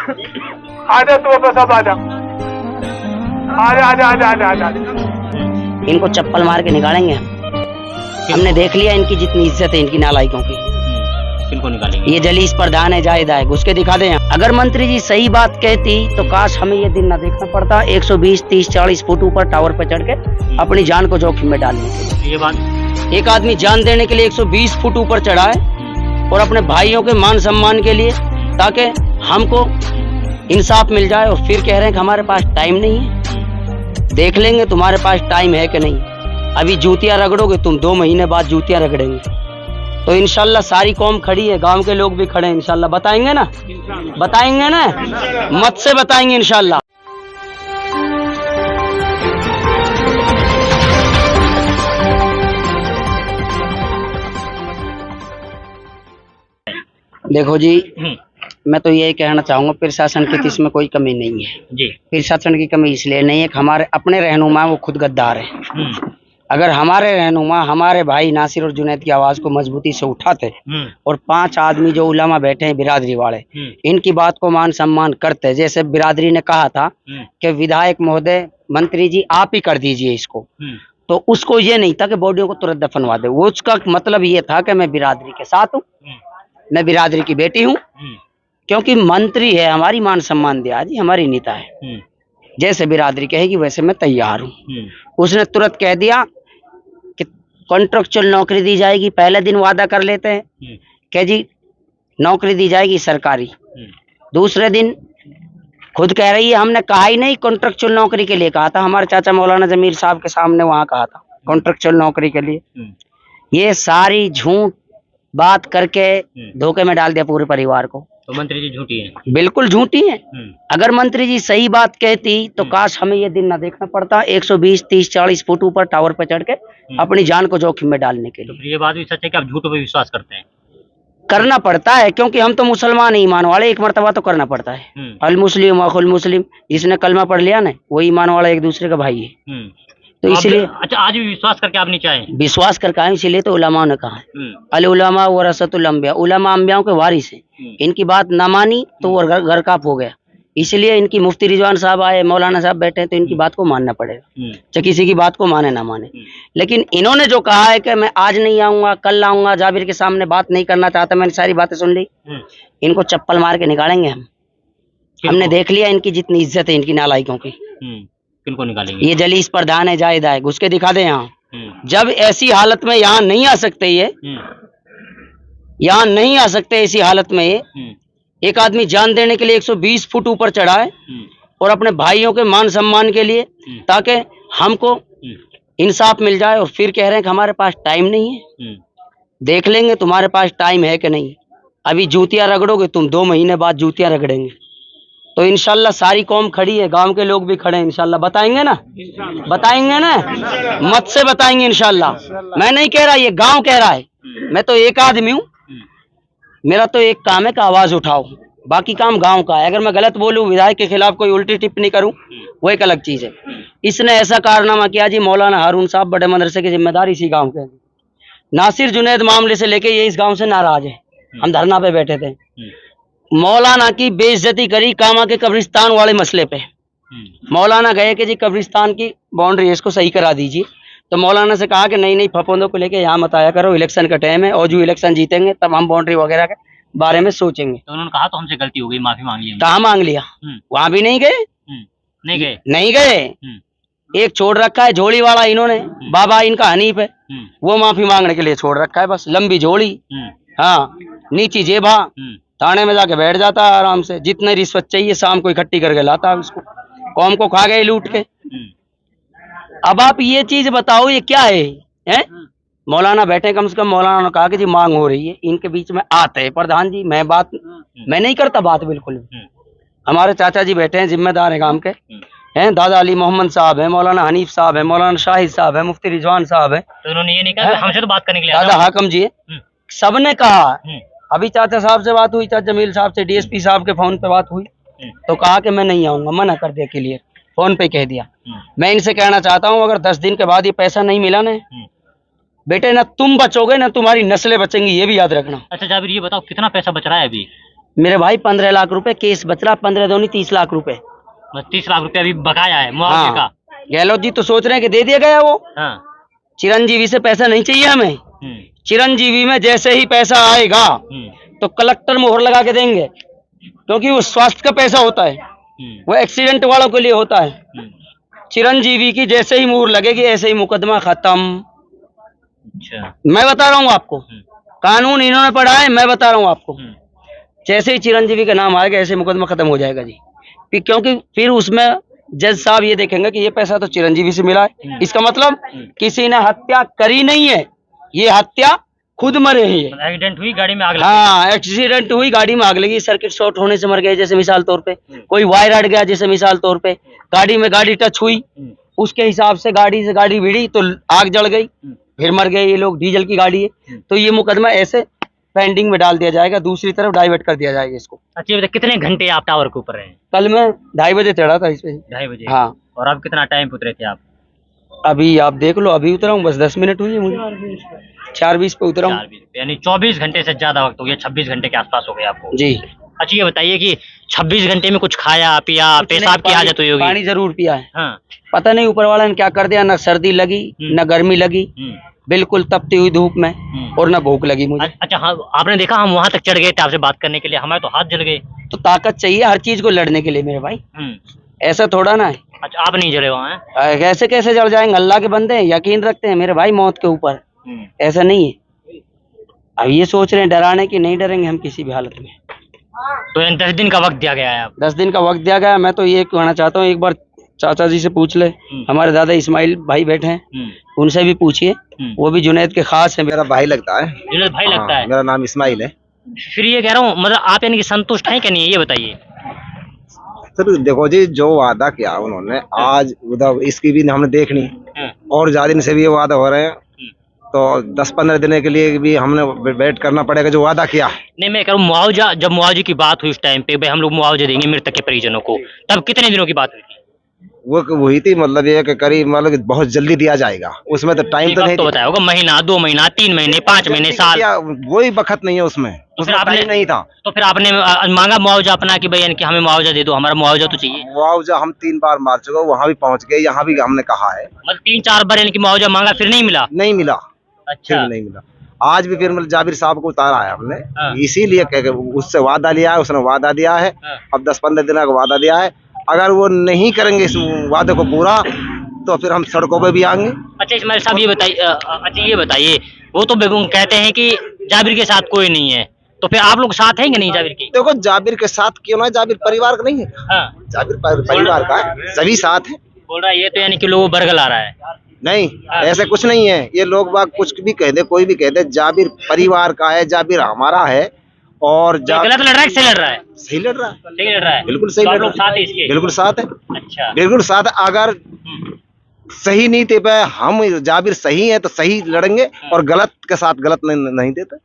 आजा तू बस अब आजा आजा आजा आजा आजा आजा। इनको चप्पल मार के निकालेंगे हम। हमने देख लिया इनकी जितनी इज्जत है इनकी नालायकों की। किनको निकालेंगे? ये जलीस प्रधान है, जाहिद है, घुस के दिखा दें। अगर मंत्री जी सही बात कहती तो काश हमें ये दिन ना देखना पड़ता 120, 30, 40 फुट ऊपर टावर पर चढ़ के अपनी जान को जोखिम में डालने के लिए। ये बात एक आदमी जान देने के लिए 120 फुट ऊपर चढ़ा है और अपने भाइयों के मान सम्मान के लिए, ताकि हमको इंसाफ मिल जाए, और फिर कह रहे हैं कि हमारे पास टाइम नहीं है। देख लेंगे तुम्हारे पास टाइम है कि नहीं। अभी जूतियां रगड़ोगे तुम, 2 महीने बाद जूतियां रगड़ेंगे। तो इंशाल्लाह सारी कौम खड़ी है, गांव के लोग भी खड़े हैं। इंशाल्लाह बताएंगे ना, बताएंगे ना, मत से बताएंगे इंशाल्लाह। देखो जी, मैं तो यही कहना चाहूंगा, प्रशासन की इसमें कोई कमी नहीं है जी। प्रशासन की कमी इसलिए नहीं है कि हमारे अपने रहनुमा वो खुद गद्दार है। अगर हमारे रहनुमा हमारे भाई नासिर और जुनैद की आवाज को मजबूती से उठाते और 5 आदमी जो उलमा बैठे हैं बिरादरी वाले, इनकी बात को मान सम्मान करते, जैसे बिरादरी ने कहा था कि विधायक महोदय, मंत्री जी आप ही कर दीजिए इसको, तो उसको ये नहीं था कि बॉडियों को तुरंत दफनवा दे। वो उसका मतलब ये था कि मैं बिरादरी के साथ हूँ, मैं बिरादरी की बेटी हूँ, क्योंकि मंत्री है, हमारी मान सम्मान दिया जी, हमारी नेता है, जैसे बिरादरी कहेगी वैसे मैं तैयार हूँ। उसने तुरंत कह दिया कि कॉन्ट्रेक्चुअल नौकरी दी जाएगी। पहले दिन वादा कर लेते हैं कि जी नौकरी दी जाएगी सरकारी, दूसरे दिन खुद कह रही है हमने कहा ही नहीं, कॉन्ट्रेक्चुअल नौकरी के लिए कहा था। हमारे चाचा मौलाना जमीर साहब के सामने वहां कहा था कॉन्ट्रेक्चुअल नौकरी के लिए। ये सारी झूठ बात करके धोखे में डाल दिया पूरे परिवार को। तो मंत्री जी झूठी है? बिल्कुल झूठी है। अगर मंत्री जी सही बात कहती तो काश हमें ये दिन ना देखना पड़ता 120, 30, 40 फुट ऊपर टावर पर चढ़ के अपनी जान को जोखिम में डालने के लिए। तो ये बात भी सच है कि आप झूठ पे विश्वास करते हैं? करना पड़ता है, क्योंकि हम तो मुसलमान ईमान वाले, एक मर्तबा तो करना पड़ता है। अल मुस्लिम अखुल मुस्लिम, जिसने कलमा पढ़ लिया ना वो ईमान वाला एक दूसरे का भाई है। तो इसलिए अच्छा, आज भी विश्वास करके आप नहीं चाहे? विश्वास करके आए, इसीलिए तो उलमा ने कहा है अल उलमा वरसतुल अंबिया, उलमा अंबियाओं के वारिस हैं। इनकी बात ना मानी तो वो घर काप हो गया। इसलिए इनकी मुफ्ती रिजवान साहब आए, मौलाना साहब बैठे हैं, तो इनकी बात को मानना पड़ेगा, चाहे किसी की बात को माने ना माने। लेकिन इन्होंने जो कहा है कि मैं आज नहीं आऊंगा कल आऊंगा, जाबिर के सामने बात नहीं करना चाहता, मैंने सारी बातें सुन ली। इनको चप्पल मार के निकालेंगे हम। हमने देख लिया इनकी जितनी इज्जत है इनकी नालायकों की। किनको निकालेंगे? ये जलीस प्रधान है, जाहिद है, घुस के दिखा दे यहाँ। जब ऐसी हालत में यहाँ नहीं आ सकते, ये यहाँ नहीं आ सकते ऐसी हालत में, ये एक आदमी जान देने के लिए 120 फुट ऊपर चढ़ा है और अपने भाइयों के मान सम्मान के लिए, ताकि हमको इंसाफ मिल जाए, और फिर कह रहे हैं कि हमारे पास टाइम नहीं है। देख लेंगे तुम्हारे पास टाइम है कि नहीं। अभी जूतियां रगड़ोगे तुम, 2 महीने बाद जूतियां रगड़ेंगे। तो इंशाल्लाह सारी कौम खड़ी है, गांव के लोग भी खड़े हैं। इंशाल्लाह बताएंगे ना, बताएंगे ना, मत से बताएंगे इंशाल्लाह। मैं नहीं कह रहा, ये गांव कह रहा है। मैं तो एक आदमी हूँ, मेरा तो एक काम है कि आवाज उठाओ, बाकी काम गांव का है। अगर मैं गलत बोलूं, विधायक के खिलाफ कोई उल्टी टिप्पणी करूं, वो एक अलग चीज है। इसने ऐसा कारनामा किया जी, मौलाना हारून साहब बड़े मदरसे की जिम्मेदारी इसी गाँव के। नासिर जुनैद मामले से लेके ये इस गाँव से नाराज है। हम धरना पे बैठे थे, मौलाना की बेइज्जती करी कामा के कब्रिस्तान वाले मसले पे। मौलाना गए कि जी कब्रिस्तान की बाउंड्री इसको सही करा दीजिए, तो मौलाना से कहा कि नहीं फफोंदों को लेके यहाँ मत आया करो, इलेक्शन का टाइम है, और जो इलेक्शन जीतेंगे तब हम बाउंड्री वगैरह के बारे में सोचेंगे। तो उन्होंने कहा तो हमसे गलती हो गई, माफी मांग ली। कहाँ मांग लिया? वहां भी नहीं गए, नहीं गए। एक छोड़ रखा है झोली वाला इन्होंने, बाबा इनका हनीफ है, वो माफी मांगने के लिए छोड़ रखा है, बस लंबी झोली, हाँ नीची जेबा, थाने में जाके बैठ जाता है आराम से, जितने रिश्वत चाहिए शाम को इकट्ठी करके लाता है उसको। कौम को खा गए लूट के। अब आप ये चीज बताओ ये क्या है? मौलाना बैठे, कम से कम मौलाना ने कहा कि जी मांग हो रही है, इनके बीच में आते हैं प्रधान जी। मैं नहीं करता बात बिल्कुल भी। हमारे चाचा जी बैठे हैं, जिम्मेदार है काम के, हैं दादा अली मोहम्मद साहब है, मौलाना हनीफ साहब है, मौलाना शाहिद साहब है, मुफ्ती रिजवान साहब है। तो उन्होंने ये नहीं कहा हमसे तो बात करने के लिए दादा हाकम जी है, सबने कहा। अभी चाचा साहब से बात हुई, चाचा जमील साहब से, डीएसपी साहब के फोन पे बात हुई, तो कहा कि मैं नहीं आऊंगा, मना कर दिया क्लियर, फोन पे कह दिया। मैं इनसे कहना चाहता हूँ, अगर 10 दिन के बाद ये पैसा नहीं मिला ना बेटे, ना तुम बचोगे ना तुम्हारी नस्लें बचेंगी, ये भी याद रखना। अच्छा जाबिर, ये बताओ कितना पैसा बच रहा है अभी? मेरे भाई 15 लाख रुपए केस बच रहा, 15 दूनी 30 लाख रुपए। 30 लाख रुपए अभी बकाया है मुआवजे का। हाँ, गहलोत जी तो सोच रहे हैं कि दे दिया गया वो। हाँ। चिरंजीवी से पैसा नहीं चाहिए हमें। चिरंजीवी में जैसे ही पैसा आएगा तो कलेक्टर मोहर लगा के देंगे, क्योंकि वो स्वास्थ्य का पैसा होता है, वो एक्सीडेंट वालों के लिए होता है। चिरंजीवी की जैसे ही मोहर लगेगी ऐसे ही मुकदमा खत्म। अच्छा। मैं बता रहा हूँ आपको, कानून इन्होंने पढ़ा है, मैं बता रहा हूँ आपको। जैसे ही चिरंजीवी का नाम आएगा ऐसे मुकदमा खत्म हो जाएगा जी। क्योंकि फिर उसमें जज साहब ये देखेंगे कि ये पैसा तो चिरंजीवी से मिला है, इसका मतलब किसी ने हत्या करी नहीं है, ये हत्या खुद मरे ही है। एक्सीडेंट हुई, गाड़ी में आग लगी। हाँ, एक्सीडेंट हुई, गाड़ी में आग लगी, सर्किट शॉर्ट होने से मर गए जैसे मिसाल तौर पे, कोई वायर अड़ गया जैसे मिसाल तौर पे, गाड़ी टच हुई, उसके हिसाब से गाड़ी भिड़ी तो आग जल गई, फिर मर गए ये लोग। डीजल की गाड़ी है तो ये मुकदमा ऐसे पेंडिंग में डाल दिया जाएगा, दूसरी तरफ डाइवर्ट कर दिया जाएगा इसको। अच्छा, कितने घंटे आप टावर के ऊपर रहे? कल मैं 2:30 बजे चढ़ा था इस पे। 2:30 बजे? हाँ। और अब कितना टाइम उतरे थे आप? अभी आप देख लो, अभी उतरा हूँ, बस 10 मिनट हुई है मुझे, 4:20 पे उतरा हूँ। यानी 24 घंटे से ज्यादा वक्त हो गया, 26 घंटे के आसपास हो गया आपको जी। अच्छा, ये बताइए कि 26 घंटे में कुछ खाया पिया, पेशाब की आदत हुई होगी? पानी जरूर पिया है। हाँ। पता नहीं ऊपर वाला ने क्या कर दिया, न सर्दी लगी न गर्मी लगी, बिल्कुल तपती हुई धूप में, और न भूख लगी मुझे। अच्छा, हाँ, आपने देखा हम वहां तक चढ़ गए थे आपसे बात करने के लिए, हमारे तो हाथ जल गए। तो ताकत चाहिए हर चीज को लड़ने के लिए मेरे भाई, ऐसा थोड़ा ना है। अच्छा, आप नहीं जले वहाँ? कैसे कैसे जल जाएंगे, अल्लाह के बंदे यकीन रखते हैं मेरे भाई मौत के ऊपर, ऐसा नहीं है। अब ये सोच रहे हैं डराने की, नहीं डरेंगे हम किसी भी हालत में। तो 10 दिन का वक्त दिया गया है? 10 दिन का वक्त दिया गया है। मैं तो ये कहना चाहता हूँ, एक बार चाचा जी से पूछ ले, हमारे दादा इस्माइल भाई बैठे हैं, उनसे भी पूछिए, वो भी जुनैद के खास है। मेरा भाई लगता है। जुनैद भाई लगता है? मेरा नाम इस्माइल है। फिर ये कह रहा हूँ, मतलब आप यानी कि संतुष्ट हैं कि नहीं, ये बताइए। सर देखो जी, जो वादा किया उन्होंने आज उधर, इसकी भी हमने देखनी, और ज्यादा दिन से भी ये वादा हो रहे हैं, तो 10-15 दिन के लिए भी हमने वेट करना पड़ेगा जो वादा किया है। नहीं, मैं कह रहा हूँ मुआवजा, जब मुआवजे की बात हुई उस टाइम पे, भाई हम लोग मुआवजा देंगे मृतक के परिजनों को, तब कितने दिनों की बात हुई थी? वो हुई थी, मतलब ये कि करीब मतलब बहुत जल्दी दिया जाएगा, उसमें तो टाइम तो नहीं, तो बताया होगा, महीना 2 महीना 3 महीने 5 महीने साल, वही वक्त नहीं है उसमें, उसमें टाइम नहीं था। तो फिर आपने मांगा मुआवजा अपना कि भाई कि हमें मुआवजा दे दो, हमारा मुआवजा तो चाहिए। मुआवजा हम 3 बार मार चुके, वहाँ भी पहुँच गए, यहाँ भी हमने कहा है, मतलब 3-4 बार यानी कि मुआवजा मांगा, फिर नहीं मिला? नहीं मिला। अच्छा, नहीं मिला। आज भी फिर मतलब जाबिर साहब को उतारा है हमने, इसीलिए उससे वादा लिया है, उसने वादा दिया है, अब 10-15 दिन का वादा दिया है, अगर वो नहीं करेंगे इस वादे को पूरा तो फिर हम सड़कों पे भी आएंगे। अच्छा इस्माइल साहब, ये बताइए, अच्छा ये बताइए, वो तो कहते हैं कि जाबिर के साथ कोई नहीं है, तो फिर आप लोग साथ हैं कि नहीं जाबिर के? देखो, जाबिर के साथ क्यों ना, जाबिर परिवार का नहीं है। जाबिर परिवार का है, सभी साथ है। बोल रहा है ये तो यानी कि लोगों बरगल आ रहा है। नहीं, ऐसा कुछ नहीं है, ये लोग बाग कुछ भी कह दे, कोई भी कह दे, जाबिर परिवार का है, जाबिर हमारा है। और गलत लड़ रहा है, सही लड़ रहा है? सही लड़ रहा है, सही लड़ रहा है, बिल्कुल सही लड़ रहा है, बिल्कुल साथ है। अच्छा, बिल्कुल साथ है। अगर सही नीति पे हम जाबिर सही है तो सही लड़ेंगे, और गलत के साथ गलत नहीं देते।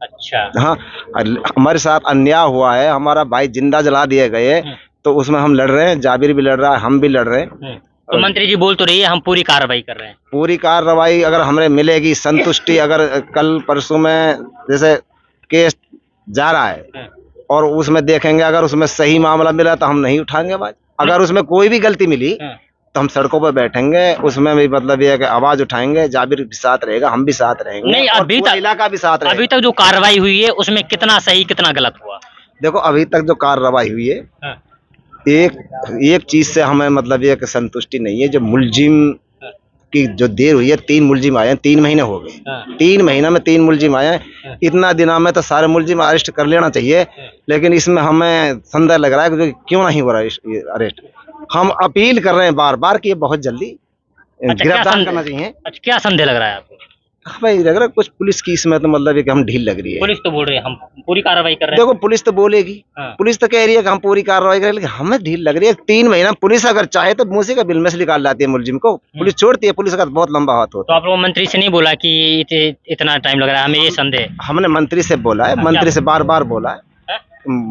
अच्छा, हाँ, हमारे साथ अन्याय हुआ है, हमारा भाई जिंदा जला दिए गए, तो उसमें हम लड़ रहे हैं, जाबिर भी लड़ रहा है, हम भी लड़ रहे हैं। तो मंत्री जी बोल तो रही है हम पूरी कार्रवाई कर रहे हैं। पूरी कार्रवाई अगर हमें मिलेगी, संतुष्टि, अगर कल परसों में जैसे केस जा रहा है और उसमें देखेंगे, अगर उसमें सही मामला मिला तो हम नहीं उठाएंगे आवाज, अगर उसमें कोई भी गलती मिली तो हम सड़कों पर बैठेंगे, उसमें भी मतलब ये है कि आवाज उठाएंगे, जाबिर भी साथ रहेगा, हम भी साथ रहेंगे। नहीं, अभी तक इलाका भी साथ रहेगा। अभी तक जो कार्रवाई हुई है उसमें कितना सही कितना गलत हुआ? देखो, अभी तक जो कार्रवाई हुई है, एक चीज से हमें मतलब ये कि संतुष्टि नहीं है, जो मुलजिम की जो देर हुई है, 3 मुलजिम आए हैं, 3 महीने हो गए, 3 महीने में 3 मुलजिम आए हैं, इतना दिनों में तो सारे मुलजिम अरेस्ट कर लेना चाहिए, लेकिन इसमें हमें संदेह लग रहा है कि क्यों नहीं हो रहा है अरेस्ट। हम अपील कर रहे हैं बार बार कि ये बहुत जल्दी गिरफ्तार करना चाहिए। अच्छा, क्या संदेह लग रहा है आपको? भाई लग रहा है कुछ पुलिस की इसमें तो मतलब है कि हम ढील लग रही है। पुलिस तो बोल रही है हम पूरी कार्रवाई कर रहे हैं। देखो, पुलिस तो बोलेगी, पुलिस तो कह रही है कि हम पूरी कार्रवाई करें, लेकिन हमें ढील लग रही है। 3 महीना पुलिस अगर चाहे तो मूसे का बिल में से निकाल लाती है मुलजिम को, पुलिस छोड़ती है, पुलिस का बहुत लंबा हाथ होता है। तो आप लोग मंत्री से नहीं बोला कि इतना टाइम लग रहा है, हमें ये संदेह? हमने मंत्री से बोला है, मंत्री से बार बार बोला है,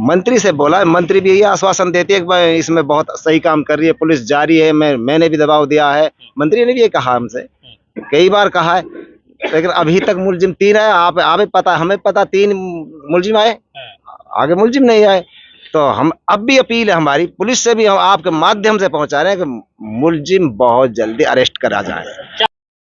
मंत्री से बोला है, मंत्री भी यही आश्वासन देती है कि इसमें बहुत सही काम कर रही है, पुलिस जारी है, मैंने भी दबाव दिया है, मंत्री ने भी ये कहा हमसे, कई बार कहा है, लेकिन अभी तक मुलजिम 3 आए। आप पता, हमें पता 3 मुलजिम आए, आगे मुलजिम नहीं आए। तो हम अब भी अपील है हमारी पुलिस से भी, हम आपके माध्यम से पहुंचा रहे हैं कि मुलजिम बहुत जल्दी अरेस्ट करा जाए।